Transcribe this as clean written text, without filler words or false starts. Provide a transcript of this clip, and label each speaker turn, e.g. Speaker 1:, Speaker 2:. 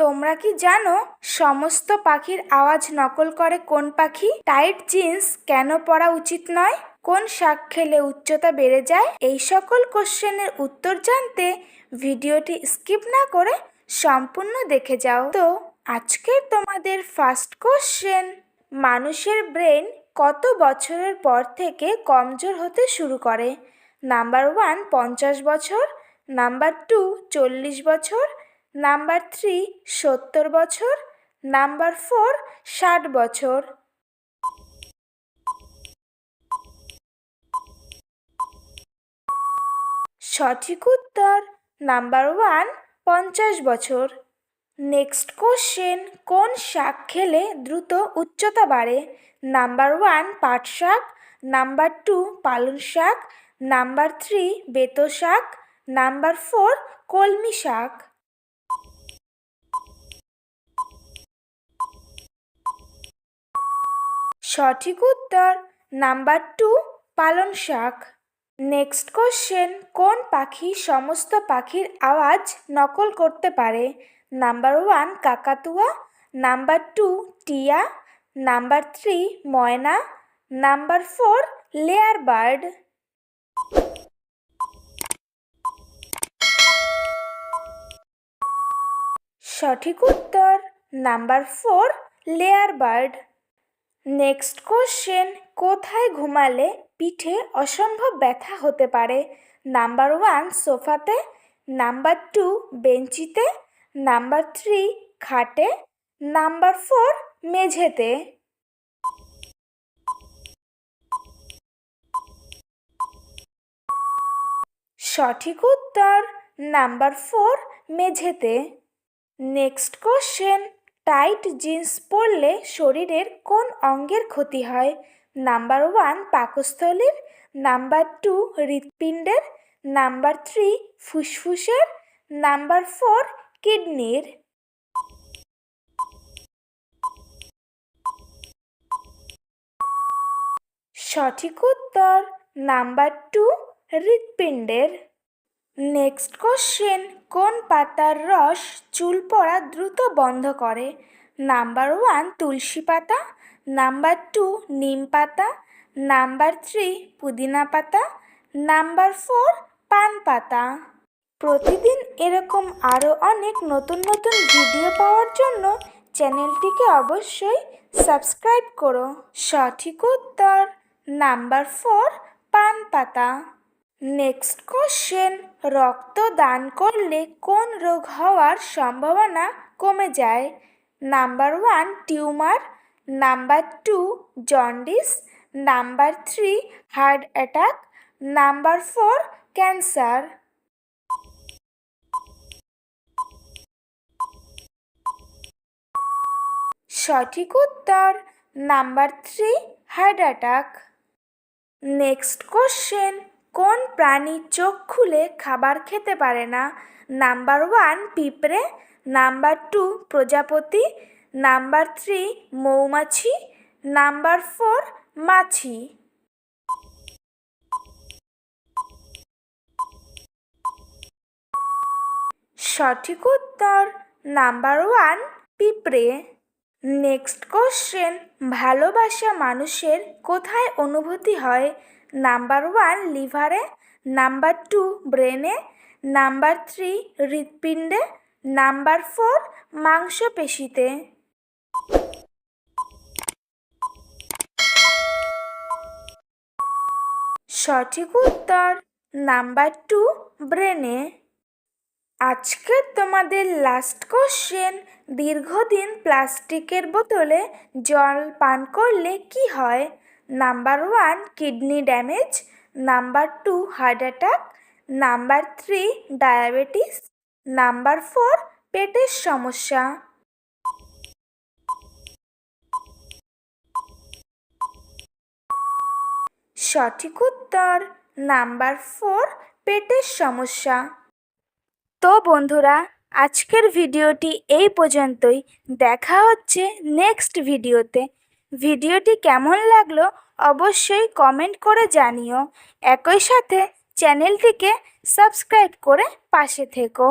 Speaker 1: তোমরা কি জানো সমস্ত পাখির আওয়াজ নকল করে কোন পাখি? টাইট জিন্স কেন পরা উচিত নয়? কোন শাক খেলে উচ্চতা বেড়ে যায়? এই সকল কোশ্চেনের উত্তর জানতে ভিডিওটি স্কিপ না করে সম্পূর্ণ দেখে যাও। তো আজকের তোমাদের ফার্স্ট কোশ্চেন, মানুষের ব্রেন কত বছরের পর থেকে কমজোর হতে শুরু করে? নাম্বার 1 50 বছর, নাম্বার 2 40 বছর, নাম্বার 3 70 বছর, নাম্বার 4 60 বছর। সঠিক উত্তর নাম্বার 1 50 বছর। নেক্সট কোশ্চেন, কোন শাক খেলে দ্রুত উচ্চতা বাড়ে? নাম্বার 1 পাট শাক, নাম্বার 2 পালং শাক, নাম্বার 3 বেতো শাক, নাম্বার 4 কলমি শাক। সঠিক উত্তর নাম্বার 2 পালং শাক। নেক্সট কোশ্চেন, কোন পাখি সমস্ত পাখির আওয়াজ নকল করতে পারে? নাম্বার 1 কাকাতুয়া, নাম্বার 2 টিয়া, নাম্বার 3 ময়না, নাম্বার 4 লেয়ার বার্ড। সঠিক উত্তর number 4 layer bird. Next question, কোথায় ঘুমালে পিঠে অসম্ভব ব্যথা হতে পারে? নাম্বার 1 সোফাতে, নাম্বার 2 বেঞ্চিতে, নাম্বার 3 খাটে, নাম্বার 4 মেঝেতে। সঠিক উত্তর নাম্বার 4 মেঝেতে। নেক্সট কোশ্চেন, টাইট জিন্স পরলে শরীরের কোন অঙ্গের ক্ষতি হয়? নাম্বার 1 পাকস্থলীর, নাম্বার 2 হৃৎপিণ্ডের, নাম্বার 3 ফুসফুসের, নাম্বার 4 কিডনির। সঠিক উত্তর নাম্বার 2 হৃৎপিণ্ডের। নেক্সট কোশ্চেন, কোন পাতার রস চুল পড়া দ্রুত বন্ধ করে? নাম্বার 1 তুলসী পাতা, নাম্বার 2 নিম পাতা, নাম্বার 3 পুদিনা পাতা, নাম্বার 4 পান পাতা। প্রতিদিন এরকম আরও অনেক নতুন নতুন ভিডিও পাওয়ার জন্য চ্যানেলটিকে অবশ্যই সাবস্ক্রাইব করো। সঠিক উত্তর নাম্বার 4 পান পাতা। নেক্সট কোশ্চেন, রক্ত দান করলে কোন রোগ হওয়ার সম্ভাবনা কমে যায়? Number 1 tumour, number 2 jaundice, number 3 heart attack, number 4 cancer. সঠিক উত্তর number 3 heart attack. Next question, কোন প্রাণী চোখ খুলে খাবার খেতে পারে না? নাম্বার 1 পিঁপড়ে, নাম্বার 2 প্রজাপতি, নাম্বার 3 মৌমাছি, নাম্বার 4 মাছি। সঠিক উত্তর নাম্বার 1 পিঁপড়ে। নেক্সট কোশ্চেন, ভালোবাসা মানুষের কোথায় অনুভূতি হয়? নাম্বার 1 লিভারে, নাম্বার 2 ব্রেনে, নাম্বার 3 হৃৎপিণ্ডে, নাম্বার 4 মাংসপেশিতে। সঠিক উত্তর নাম্বার 2 ব্রেনে। আজকে তোমাদের লাস্ট কোশ্চেন, দীর্ঘদিন প্লাস্টিকের বোতলে জল পান করলে কি হয়? Number 1 kidney damage, number 2 heart attack, number 3 diabetes, number 4 পেটের সমস্যা। সঠিক উত্তর নাম্বার 4 পেটের সমস্যা। তো বন্ধুরা, আজকের ভিডিওটি এই পর্যন্তই। দেখা হচ্ছে নেক্সট ভিডিওতে। ভিডিওটি কেমন লাগলো অবশ্যই কমেন্ট করে জানিও। একই সাথে চ্যানেলটিকে সাবস্ক্রাইব করে পাশে থেকো।